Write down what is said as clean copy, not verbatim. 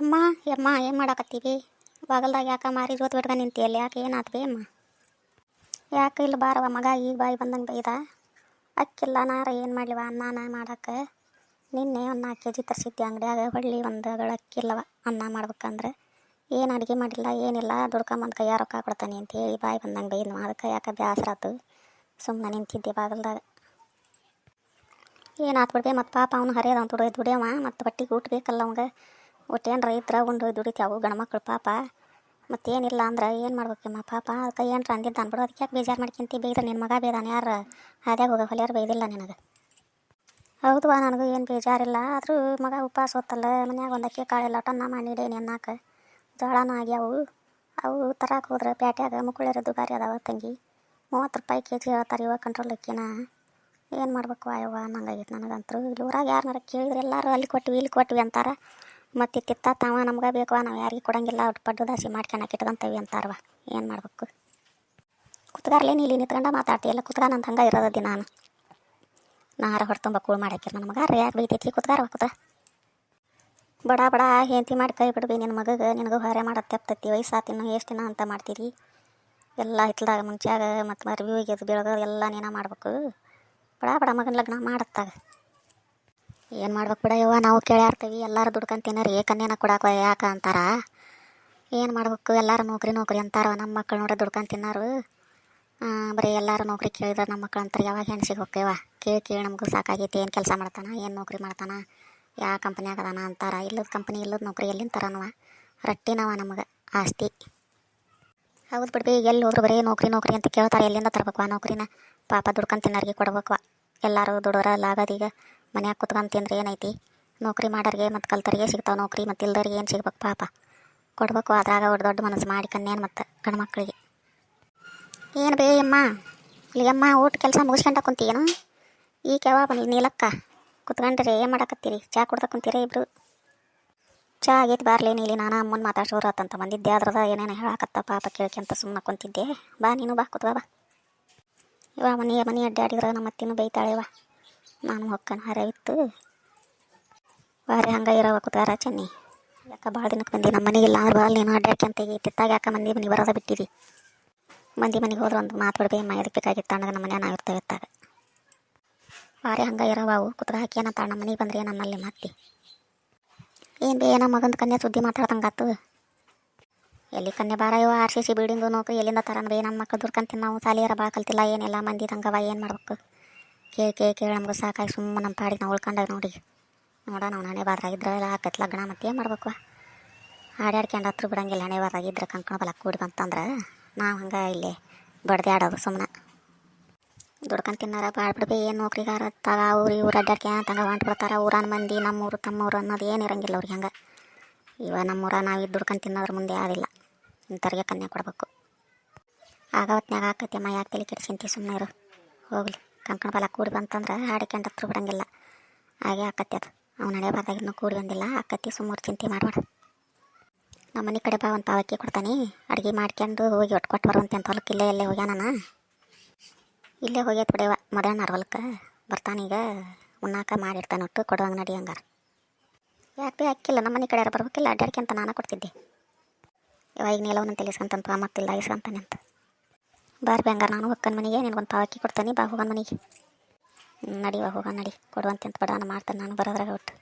ಅಮ್ಮ ಯಮ್ಮ ಏನು ಮಾಡಾಕತ್ತೀವಿ? ಬಾಗಲ್ದಾಗ ಯಾಕೆ ಮಾರಿ ಜೋತ್ ಬಿಟ್ಕೊಂಡು ನಿಂತಿಯಲ್ಲಿ? ಯಾಕೆ ಏನಾತು ಬೇ ಅಮ್ಮ? ಯಾಕೆ ಇಲ್ಲ ಬಾರವ ಮಗ ಈಗ ಬಾಯಿ ಬಂದಂಗೆ ಬೈದ. ಅಕ್ಕಿಲ್ಲ ನಾರ ಏನು ಮಾಡಲಿವ ಅನ್ನ ಮಾಡಕ್ಕೆ. ನಿನ್ನೆ ಒಂದು 4 kg ತರಿಸಿದ್ದೆ ಅಂಗಡಿಯಾಗ. ಹೊಳ್ಳಿ ಒಂದು ಗಳು ಅಕ್ಕಿಲ್ಲವ ಅನ್ನ ಮಾಡ್ಬೇಕಂದ್ರೆ. ಏನು ಅಡುಗೆ ಮಾಡಿಲ್ಲ ಏನಿಲ್ಲ, ದುಡ್ಕೊಂಬಂದು ಕೈಯಾಗ ರೊಕ್ಕ ಕೊಡ್ತಾನೆ ಅಂತೇಳಿ ಬಾಯಿ ಬಂದಂಗೆ ಬೈದ್ನು. ಅದಕ್ಕೆ ಯಾಕೆ ಬೇಸರಾತು, ಸುಮ್ಮನೆ ನಿಂತಿದ್ದೆ ಬಾಗಲ್ದಾಗ. ಏನಾತು ಬಿಡ್ಬೇ, ಮತ್ತು ಪಾಪ ಅವನು ಹರಿಯದ ದುಡಿಯವ, ಮತ್ತು ಬಟ್ಟೆಗೆ ಊಟ ಬೇಕಲ್ಲ ಅವಂಗೆ. ಒಟ್ಟೇನ್ರ ಇದ್ರೆ ಉಂಡು ದುಡಿತಾವು ಗಂಡ್ಮಕ್ಳು ಪಾಪ. ಮತ್ತೇನಿಲ್ಲ ಅಂದ್ರೆ ಏನು ಮಾಡ್ಬೇಕಮ್ಮ ಪಾಪ. ಅದಕ್ಕೆ ಏನ್ರ ಅಂದಿದ್ದಾನೆ ಬಿಡು, ಅದಕ್ಕೆ ಯಾಕೆ ಬೇಜಾರು ಮಾಡ್ಕೊಂತಿ? ಬೈದ್ರೆ ನಿನ್ನ ಮಗ ಬೇದಾನೆ, ಯಾರು ಹಾದ್ಯಾಗ ಹೋಗೋ ಹೊಲಿಯಾರು ಬೈದಿಲ್ಲ ನಿನಗೆ? ಹೌದುವಾ, ನನಗೂ ಏನು ಬೇಜಾರಿಲ್ಲ. ಆದರೂ ಮಗ ಉಪವಾಸ ಹೊತ್ತಲ್ಲ, ಮನ್ಯಾಗ ಒಂದು ಅಕ್ಕಿ ಕಾಳೆಲ್ಲ ಟನ್ನ ಮಾಡಿಡೇನಿ ಅನ್ನಕ್ಕೆ. ಜೋಳನೂ ಆಗ್ಯಾವು. ಅವು ತರಕ್ಕೆ ಹೋದ್ರೆ ಪ್ಯಾಟ್ಯಾಗ ಮುಕ್ಕುಳಿರೋ ದುಬಾರಿ ಅದಾವ ತಂಗಿ. 30 ರೂಪಾಯಿ kg ಹೇಳ್ತಾರೆ ಇವಾಗ ಕಂಟ್ರೋಲ್ ಅಕ್ಕಿನ. ಏನು ಮಾಡ್ಬೇಕು ಅಯ್ಯವ್ವ ಅನ್ನಂಗಾಗಿತ್ತು ನನಗಂತೂ. ಇಲ್ಲಿ ಊರಾಗ ಯಾರನ್ನಾರ ಕೇಳಿದ್ರೆ ಎಲ್ಲರೂ ಅಲ್ಲಿ ಕೊಟ್ವಿ ಇಲ್ಲಿ ಕೊಟ್ವಿ ಅಂತಾರೆ. ಮತ್ತು ತಾವ ನಮ್ಗೆ ಬೇಕವ, ನಾವು ಯಾರಿಗೆ ಕೊಡಂಗಿಲ್ಲ, ಒಟ್ಟು ಪಡ್ಡು ದಾಸಿ ಮಾಡ್ಕೊಳಕ್ಕೆ ಇಟ್ಕೊಂತೇವಿ ಅಂತಾರವ. ಏನು ಮಾಡ್ಬೇಕು? ಕುತ್ಗಾರ್ಲೇನು ಇಲ್ಲಿ ನಿಂತ್ಕೊಂಡ ಮಾತಾಡ್ತೀಯಲ್ಲ, ಕುತ್ಗಾನಂತ ಹಂಗೆ ಇರೋದಿ ನಾನು. ನಾರ ಹೊಡೆ ತುಂಬ ಕೂಳು ಮಾಡಾಕಿರ ನನ್ನ ಮಗ. ಯಾಕೆ ಬೈತೈತಿ? ಕುತ್ಗಾರವ ಕುತ. ಬಡ ಬಡ ಹೆಂತಿ ಮಾಡಿ ಕೈ ಬಿಡ್ಬಿ ನಿನ್ನ ಮಗಗೆ. ನಿನಗೂ ಹೊರೆ ಮಾಡೋದು ತೆಪ್ತೈತಿ. ವಯಸ್ಸಾತಿನ್ನು ಎಷ್ಟು ದಿನ ಅಂತ ಮಾಡ್ತೀರಿ ಎಲ್ಲ ಹಿತ್ಲಾಗ ಮುಂಚಾಗ. ಮತ್ತು ಮರ್ವಿ ಹೋಗ್ಯದು ಬೆಳಗೋದು ಎಲ್ಲ ನೀನ ಮಾಡ್ಬೇಕು. ಬಡ ಮಗನ ಲಗ್ನ ಮಾಡತ್ತಾಗ ಏನು ಮಾಡ್ಬೇಕು ಬಿಡ ಯವ್ವ. ನಾವು ಕೇಳ್ಯಾರ್ತೀವಿ ಎಲ್ಲರೂ ದುಡ್ಕೊಂಡು ತಿನ್ನೋರಿ ಕನ್ಯಾನ ಕೊಡಾಕ ಯಾಕೆ ಅಂತಾರ. ಏನು ಮಾಡ್ಬೇಕು? ಎಲ್ಲರೂ ನೌಕರಿ ಅಂತಾರ. ನಮ್ಮ ಮಕ್ಕಳು ನೋಡ್ರಿ ದುಡ್ಕೊಂಡು ತಿನ್ನೋರು. ಬರೀ ಎಲ್ಲರೂ ನೌಕರಿ ಕೇಳಿದ್ರೆ ನಮ್ಮ ಮಕ್ಳು ಅಂತಾರೆ ಯಾವಾಗ ಹೆಣ್ಸಿಗೆ ಹೋಗ್ತೇವ? ಕೇಳಿ ನಮಗೂ ಸಾಕಾಗೈತಿ. ಏನು ಕೆಲಸ ಮಾಡ್ತಾನ, ಏನು ನೌಕರಿ ಮಾಡ್ತಾನ, ಯಾವ ಕಂಪ್ನಿಯಾಗ ಅದಾನ ಅಂತಾರ. ಇಲ್ಲದ ಕಂಪ್ನಿ ಇಲ್ಲದ ನೌಕರಿ ಎಲ್ಲಿಂದ ತರನವ? ರಟ್ಟಿನವ ನಮಗೆ ಆಸ್ತಿ. ಹೌದು ಬಿಡ್ಬಿ, ಎಲ್ಲಿ ಹೋದ್ರು ಬರೀ ನೌಕರಿ ಅಂತ ಕೇಳ್ತಾರೆ. ಎಲ್ಲಿಂದ ತರಬೇಕು ಆ ನೌಕರಿನ? ಪಾಪ ದುಡ್ಕೊಂಡು ತಿನ್ನೋರಿಗೆ ಕೊಡ್ಬೇಕು. ಎಲ್ಲರೂ ದುಡೋರಲ್ಲ ಆಗೋದೀಗ. ಮನ್ಯಾಗ ಕುತ್ಕೊಂಡು ತಿಂದ್ರೆ ಏನೈತಿ? ನೌಕರಿ ಮಾಡೋರಿಗೆ ಮತ್ತು ಕಲ್ತರಿಗೆ ಸಿಗ್ತಾವೆ ನೌಕರಿ, ಮತ್ತು ಇಲ್ದರಿಗೆ ಏನು ಸಿಗ್ಬೇಕು ಪಾಪ? ಕೊಡ್ಬೇಕು. ಅದ್ರಾಗ ದೊಡ್ಡ ಮನಸ್ಸು ಮಾಡಿ ಕನ್ನೇನು ಮತ್ತು ಗಂಡು ಮಕ್ಕಳಿಗೆ. ಏನು ಬೇ ಅಮ್ಮ ಇಲ್ಲಿಗಮ್ಮ ಊಟ ಕೆಲಸ ಮುಗಿಸ್ಕೊಂಡ ಕುಂತೀಯೇನು? ಈಗ ಯಾವಾಗ ಬಂದ್ಲಿ ನೀಲಕ್ಕ? ಕುತ್ಕೊಂಡ್ರಿ ಏನು ಮಾಡಾಕತ್ತೀರಿ? ಚಾ ಕುಡ್ದ ಕುಂತೀರ ಇಬ್ರು? ಚಾ ಆಗೈತಿ ಬಾರ್ಲೇನು ಇಲ್ಲಿ. ನಾನು ಅಮ್ಮನ ಮಾತಾಡ್ಸೋರತ್ತಂತ ಬಂದಿದ್ದೆ. ಅದ್ರದ ಏನೇನು ಹೇಳಾಕತ್ತ ಪಾಪ ಕೇಳ್ಕೊಂತ ಸುಮ್ಮನೆ ಕುಂತಿದ್ದೆ. ಬಾ ನೀನು ಬಾ ಕುತ್ವ ಬಾ. ಇವ ಮನೆ ಅಡ್ಡಾಡಿದ್ರೆ ನಮ್ಮ ಅತ್ತಿನೂ ಬೈತಾಳೆವ. ನಾನು ಹೊಕ್ಕನ ಹರಿವಿತ್ತು ವಾರೆ ಹಂಗೆ ಇರವ ಕುತ್ಗಾರ ಚೆನ್ನಿ. ಯಾಕೆ ಭಾಳ ದಿನಕ್ಕೆ ಬಂದಿ ನಮ್ಮ ಮನೆಗಿಲ್ಲ ಅಂದ್ರೆ ಬಾಲ್ ನೀನು ಅಡ್ಡಾಡ್ಕೊಂತ ತಿತ್ತಾಗ ಯಾಕೆ ಮನೆ ಬರೋದ ಬಿಟ್ಟಿರಿ? ಮಂದಿ ಮನೆಗೆ ಹೋದ್ರೆ ಒಂದು ಮಾತು ಬಿಡ್ಬೇ ಅಮ್ಮ. ಎದಕ್ಕೆ ಬೇಕಾಗಿತ್ತು ಅನ್ನೋದು ನಮ್ಮ ಮನೆ ನಾವು ಇರ್ತೇವೆ ಇತ್ತಾಗ. ವಾರೆ ಹಂಗೆ ಇರವ ಅವು. ಕುತ್ಗ ಹಾಕಿ ಏನಂತ ನಮ್ಮ ಮನೆಗೆ ಬಂದ್ರೆ ನನ್ನಲ್ಲಿ ಮಾತಿ ಏನು ಬೇ ನಮ್ಮ ಮಗಂದು ಕನ್ಯಾ ಸುದ್ದಿ ಮಾತಾಡ್ದಂಗಾತು. ಎಲ್ಲಿ ಕನ್ಯಾ ಬಾರ ಇವ RCC ಬಿಲ್ಡಿಂಗು ನೌಕರಿ ಎಲ್ಲಿಂದ ತರನ ಬೇ? ನಮ್ಮ ಮಕ್ಕಳು ದುಡ್ಕೊಂತೀನಿ ನಾವು. ಸಾಲಿಯಾರ ಭಾಳ ಕಲ್ತಿಲ್ಲ ಏನಿಲ್ಲ. ಮಂದಿ ಹಂಗವ. ಏನು ಮಾಡ್ಬೇಕು? ಕೇಳಿ ನಮ್ಗೆ ಸಾಕಾಗಿ ಸುಮ್ಮನೆ ನಮ್ಮ ಪಾಡಿಗೆ ನಾವು ಉಳ್ಕೊಂಡಾಗ ನೋಡಿ. ನಾವು ಹಣೆ ಬಾದ್ರಾಗಿದ್ರೆ ಎಲ್ಲ ಆಕೈತಿ ಲಗ್ನ. ಮತ್ತು ಏನು ಮಾಡ್ಬೇಕು? ಹಾಡ್ಯಾಡ್ಕೊಂಡು ಹತ್ರ ಬಿಡಂಗಿಲ್ಲ. ಹಣೆ ಬಾದ್ರಾಗಿದ್ರೆ ಕಂಕಣ ಬಲ ಕೂಡಿ ಬಂತಂದ್ರೆ ನಾವು ಹಂಗೆ ಇಲ್ಲಿ ಬಡ್ದೆ ಆಡೋದು ಸುಮ್ಮನೆ. ದುಡ್ಕೊಂಡು ತಿನ್ನಾರ ಭಾಳ ಬಿಡ್ಬೇ. ಏನು ನೌಕರಿಗಾರ ತಾಗ ಇವ್ರು ಅಡ್ಡಾಡ್ಕೊಂತಂಗೆ ಹೊಂಟು ಬಿಡ್ತಾರೆ. ಊರನ ಮಂದಿ ನಮ್ಮೂರು ತಮ್ಮೂರು ಅನ್ನೋದು ಏನು ಇರಂಗಿಲ್ಲ ಅವ್ರಿಗೆ. ಹಂಗೆ ಇವ ನಮ್ಮೂರ ನಾವು ಇದು ದುಡ್ಕೊಂಡು ತಿನ್ನೋದ್ರ ಮುಂದೆ ಯಾರಿಲ್ಲ. ಇಂಥವ್ರಿಗೆ ಕನ್ಯಾ ಕೊಡ್ಬೇಕು. ಆಗ ಹೊತ್ನಾಗ ಆಕೈತಿ ಅಮ್ಮ. ಯಾಕೆ ತಲೆ ಕೆಡ್ಸಿಂತಿ? ಸುಮ್ಮನೆ ಇರು ಹೋಗ್ಲಿ. ಕಂಕಣ ಬಲ ಕೂಡಿ ಬಂತಂದ್ರೆ ಹಾಡಿಕೊಂಡು ಹತ್ರ ಬಿಡಂಗಿಲ್ಲ. ಹಾಗೆ ಆಕತ್ತಿ ಅದು. ಅವ್ನು ಹಣೆ ಬಾರ್ದಾಗಿನ್ನೂ ಕೂಡಿ ಬಂದಿಲ್ಲ. ಆಕತ್ತಿ ಸುಮ್ಮನೆ ಚಿಂತೆ ಮಾಡಬೇಡ. ನಮ್ಮ ಮನೆ ಕಡೆ ಬಾ, ಒಂದು ಪಾವಕ್ಕಿ ಕೊಡ್ತಾನೆ. ಅಡುಗೆ ಮಾಡ್ಕೊಂಡು ಹೋಗಿ ಒಟ್ಟು ಕೊಟ್ಟು ಬರುವಂತೆ ಅಂತ ಹೊಲಕ್ಕೆ. ಎಲ್ಲೇ ಹೋಗ್ಯಾನ? ಇಲ್ಲೇ ಹೋಗ್ಯತ್ ಬಿಡವ ಮಧ್ಯಾಹ್ನ ಹೊಲಕ್ಕೆ. ಬರ್ತಾನೀಗ ಉಣ್ಣಾಕ ಮಾಡಿರ್ತಾನೆ. ಒಟ್ಟು ಕೊಡುವಂಗೆ ನಡಿ ಹಂಗಾರ. ಯಾಕೆ ಅಕ್ಕಿಲ್ಲ? ನಮ್ಮ ಮನೆ ಕಡೆ ಯಾರು ಬರ್ಬೇಕಿಲ್ಲ? ಅಡ್ಡಾಡ್ಕೊಂತ ನಾನು ಕೊಡ್ತಿದ್ದೆ. ಇವಾಗ ನೀಲವನ್ನ ತಿಳಿಸ್ಕೊಂತಂತ ಮತ್ತಿಲ್ಲ ಇಸ್ಕೊಂತಾನೆ ಅಂತ. ಬಾರ್ಬಿ ಹಂಗಾರ ನಾನು ಹೊಕ್ಕನ ಮನೆಗೆ. ನಿನಗೊಂದು ಪಾವಕ್ಕಿ ಕೊಡ್ತಾನೆ. ಬಾ ಹೋಗೋಣ ಮನೆಗೆ. ನಡಿವ ಹೋಗೋಣ ನಡಿ. ಕೊಡುವಂತೆ ಅಂತ ಬಡವನ ಮಾಡ್ತಾನೆ ನಾನು ಬರೋದ್ರಾಗ ಒಟ್ಟು.